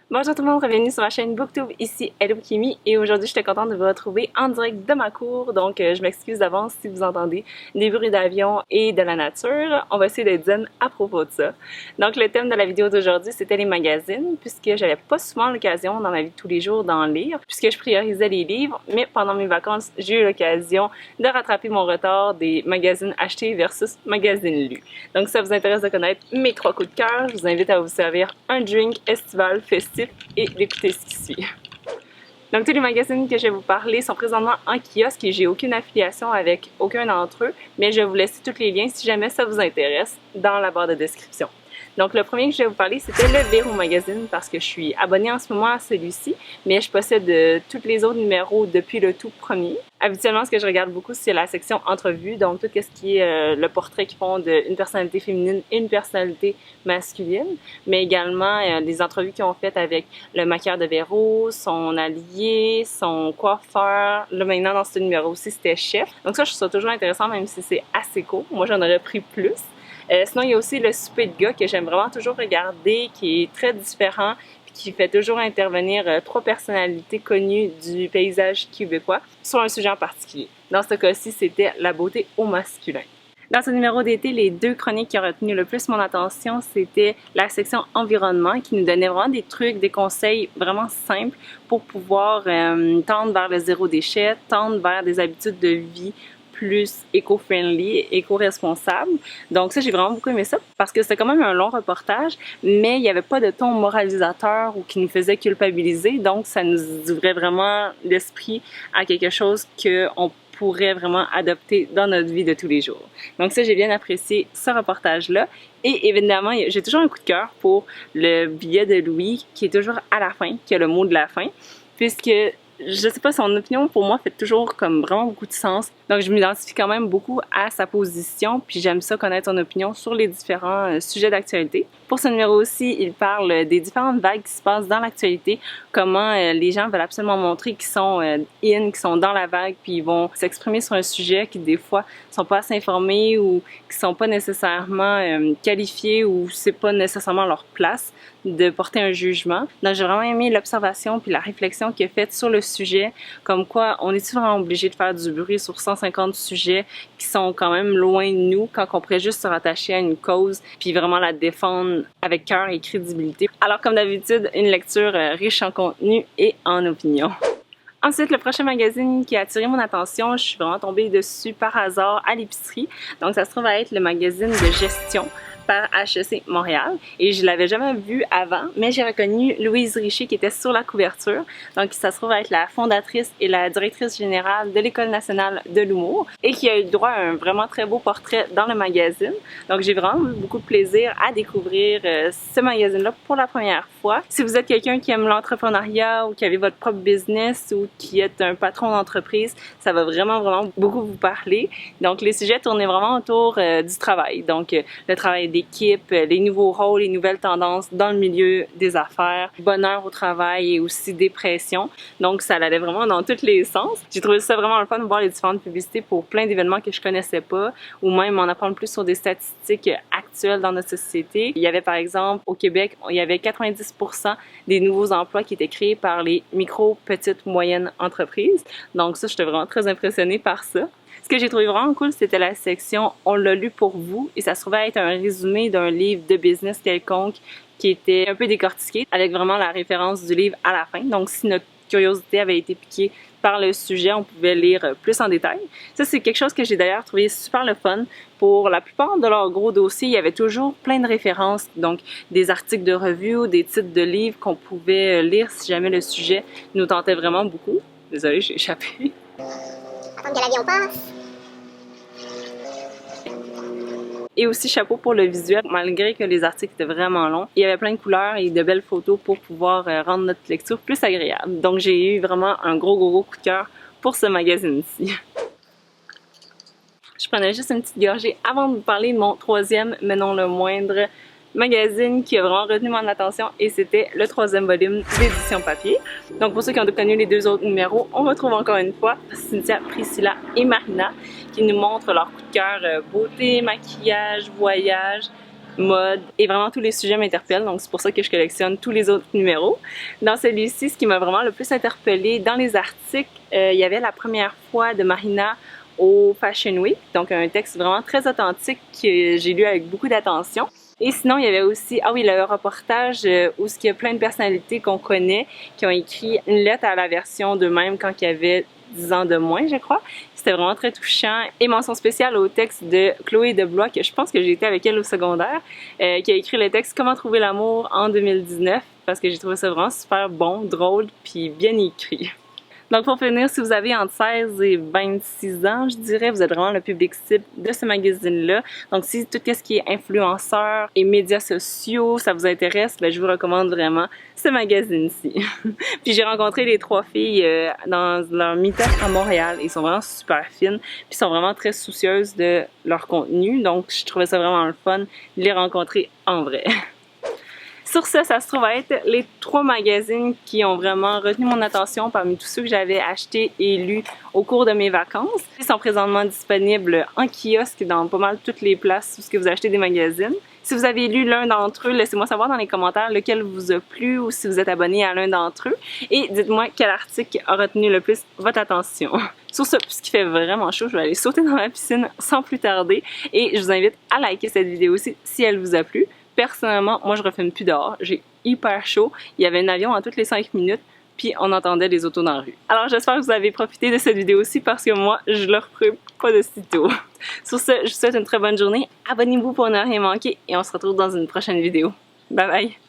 Bonjour tout le monde, bienvenue sur ma chaîne Booktube, ici Hello Kimi et aujourd'hui je suis contente de vous retrouver en direct de ma cour, donc je m'excuse d'avance si vous entendez des bruits d'avion et de la nature. On va essayer d'être zen à propos de ça. Donc le thème de la vidéo d'aujourd'hui c'était les magazines, puisque j'avais pas souvent l'occasion dans ma vie de tous les jours d'en lire, puisque je priorisais les livres, mais pendant mes vacances j'ai eu l'occasion de rattraper mon retard des magazines achetés versus magazines lus. Donc si ça vous intéresse de connaître mes 3 coups de cœur, je vous invite à vous servir un drink estival festif et d'écouter ce qui suit. Donc tous les magazines que je vais vous parler sont présentement en kiosque et j'ai aucune affiliation avec aucun d'entre eux, mais je vais vous laisser tous les liens si jamais ça vous intéresse dans la barre de description. Donc le premier que je vais vous parler, c'était le Véro Magazine parce que je suis abonnée en ce moment à celui-ci, mais je possède tous les autres numéros depuis le tout premier. Habituellement, ce que je regarde beaucoup, c'est la section entrevue, donc tout ce qui est le portrait qu'ils font d'une personnalité féminine et une personnalité masculine, mais également les entrevues qu'ils ont faites avec le maquilleur de Véro, son allié, son coiffeur. Là maintenant, dans ce numéro aussi, c'était chef. Donc ça, je trouve ça toujours intéressant, même si c'est assez court. Moi, j'en aurais pris plus. Sinon, il y a aussi le souper de gars que j'aime vraiment toujours regarder, qui est très différent, puis qui fait toujours intervenir 3 personnalités connues du paysage québécois sur un sujet en particulier. Dans ce cas-ci, c'était la beauté au masculin. Dans ce numéro d'été, les 2 chroniques qui ont retenu le plus mon attention, c'était la section environnement qui nous donnait vraiment des trucs, des conseils vraiment simples pour pouvoir tendre vers le zéro déchet, tendre vers des habitudes de vie plus éco-friendly, éco-responsable. Donc ça, j'ai vraiment beaucoup aimé ça parce que c'était quand même un long reportage, mais il n'y avait pas de ton moralisateur ou qui nous faisait culpabiliser. Donc ça nous ouvrait vraiment l'esprit à quelque chose qu'on pourrait vraiment adopter dans notre vie de tous les jours. Donc ça, j'ai bien apprécié ce reportage-là. Et évidemment, j'ai toujours un coup de cœur pour le billet de Louis qui est toujours à la fin, qui a le mot de la fin, puisque je sais pas, son opinion pour moi fait toujours comme vraiment beaucoup de sens. Donc je m'identifie quand même beaucoup à sa position, puis j'aime ça connaître son opinion sur les différents sujets d'actualité. Pour ce numéro aussi, il parle des différentes vagues qui se passent dans l'actualité, comment les gens veulent absolument montrer qu'ils sont in, qu'ils sont dans la vague, puis ils vont s'exprimer sur un sujet qui des fois sont pas assez informés ou qui sont pas nécessairement qualifiés ou c'est pas nécessairement leur place de porter un jugement. Donc j'ai vraiment aimé l'observation puis la réflexion qu'il a faite sur le sujet, comme quoi on est souvent obligé de faire du bruit sur 150 sujets qui sont quand même loin de nous quand on pourrait juste se rattacher à une cause puis vraiment la défendre avec cœur et crédibilité. Alors comme d'habitude, une lecture riche en contenu et en opinion. Ensuite, le prochain magazine qui a attiré mon attention, je suis vraiment tombée dessus par hasard à l'épicerie. Donc ça se trouve à être le magazine de gestion par HEC Montréal et je l'avais jamais vu avant, mais j'ai reconnu Louise Richer qui était sur la couverture. Donc ça se trouve à être la fondatrice et la directrice générale de l'École nationale de l'humour et qui a eu droit à un vraiment très beau portrait dans le magazine. Donc j'ai vraiment eu beaucoup de plaisir à découvrir ce magazine-là pour la première fois. Si vous êtes quelqu'un qui aime l'entrepreneuriat ou qui avez votre propre business ou qui êtes un patron d'entreprise, ça va vraiment beaucoup vous parler. Donc les sujets tournaient vraiment autour du travail. Donc le travail d'équipe, les nouveaux rôles, les nouvelles tendances dans le milieu des affaires, bonheur au travail et aussi dépression. Donc ça allait vraiment dans tous les sens. J'ai trouvé ça vraiment le fun de voir les différentes publicités pour plein d'événements que je connaissais pas ou même en apprendre plus sur des statistiques actuelles dans notre société. Il y avait par exemple au Québec, il y avait 90% des nouveaux emplois qui étaient créés par les micro, petites, moyennes entreprises. Donc ça, j'étais vraiment très impressionnée par ça. Ce que j'ai trouvé vraiment cool, c'était la section « On l'a lu pour vous » et ça se trouvait être un résumé d'un livre de business quelconque qui était un peu décortiqué avec vraiment la référence du livre à la fin. Donc, si notre curiosité avait été piquée par le sujet, on pouvait lire plus en détail. Ça, c'est quelque chose que j'ai d'ailleurs trouvé super le fun. Pour la plupart de leurs gros dossiers, il y avait toujours plein de références, donc des articles de revue ou des titres de livres qu'on pouvait lire si jamais le sujet nous tentait vraiment beaucoup. Désolée, j'ai échappé. Attendre que l'avion passe. Et aussi chapeau pour le visuel, malgré que les articles étaient vraiment longs. Il y avait plein de couleurs et de belles photos pour pouvoir rendre notre lecture plus agréable. Donc j'ai eu vraiment un gros coup de cœur pour ce magazine-ci. Je prenais juste une petite gorgée avant de vous parler de mon 3e, mais non le moindre, magazine qui a vraiment retenu mon attention et c'était le 3e volume d'édition papier. Donc pour ceux qui ont connu les 2 autres numéros, on retrouve encore une fois Cynthia, Priscilla et Marina qui nous montrent leur coup de cœur beauté, maquillage, voyage, mode et vraiment tous les sujets m'interpellent, donc c'est pour ça que je collectionne tous les autres numéros. Dans celui-ci, ce qui m'a vraiment le plus interpellée dans les articles, il y avait la première fois de Marina au Fashion Week, donc un texte vraiment très authentique que j'ai lu avec beaucoup d'attention. Et sinon, il y avait aussi, le reportage où il y a plein de personnalités qu'on connaît qui ont écrit une lettre à la version d'eux-mêmes quand il y avait 10 ans de moins, je crois. C'était vraiment très touchant. Et mention spéciale au texte de Chloé Deblois, que je pense que j'ai été avec elle au secondaire, qui a écrit le texte « Comment trouver l'amour en 2019 » parce que j'ai trouvé ça vraiment super bon, drôle, puis bien écrit. Donc pour finir, si vous avez entre 16 et 26 ans, je dirais, vous êtes vraiment le public cible de ce magazine-là. Donc si tout ce qui est influenceurs et médias sociaux, ça vous intéresse, ben, je vous recommande vraiment ce magazine-ci. Puis j'ai rencontré les 3 filles dans leur meet-up à Montréal. Ils sont vraiment super fines, puis sont vraiment très soucieuses de leur contenu. Donc je trouvais ça vraiment le fun de les rencontrer en vrai. Sur ça se trouve à être les 3 magazines qui ont vraiment retenu mon attention parmi tous ceux que j'avais achetés et lus au cours de mes vacances. Ils sont présentement disponibles en kiosque dans pas mal toutes les places où vous achetez des magazines. Si vous avez lu l'un d'entre eux, laissez-moi savoir dans les commentaires lequel vous a plu ou si vous êtes abonné à l'un d'entre eux. Et dites-moi quel article a retenu le plus votre attention. Sur ce, puisqu'il fait vraiment chaud, je vais aller sauter dans la piscine sans plus tarder. Et je vous invite à liker cette vidéo aussi si elle vous a plu. Personnellement, moi je refilme plus dehors, j'ai hyper chaud, il y avait un avion à toutes les 5 minutes, puis on entendait les autos dans la rue. Alors j'espère que vous avez profité de cette vidéo aussi parce que moi, je le referai pas de sitôt. Sur ce, je vous souhaite une très bonne journée, abonnez-vous pour ne rien manquer et on se retrouve dans une prochaine vidéo. Bye bye!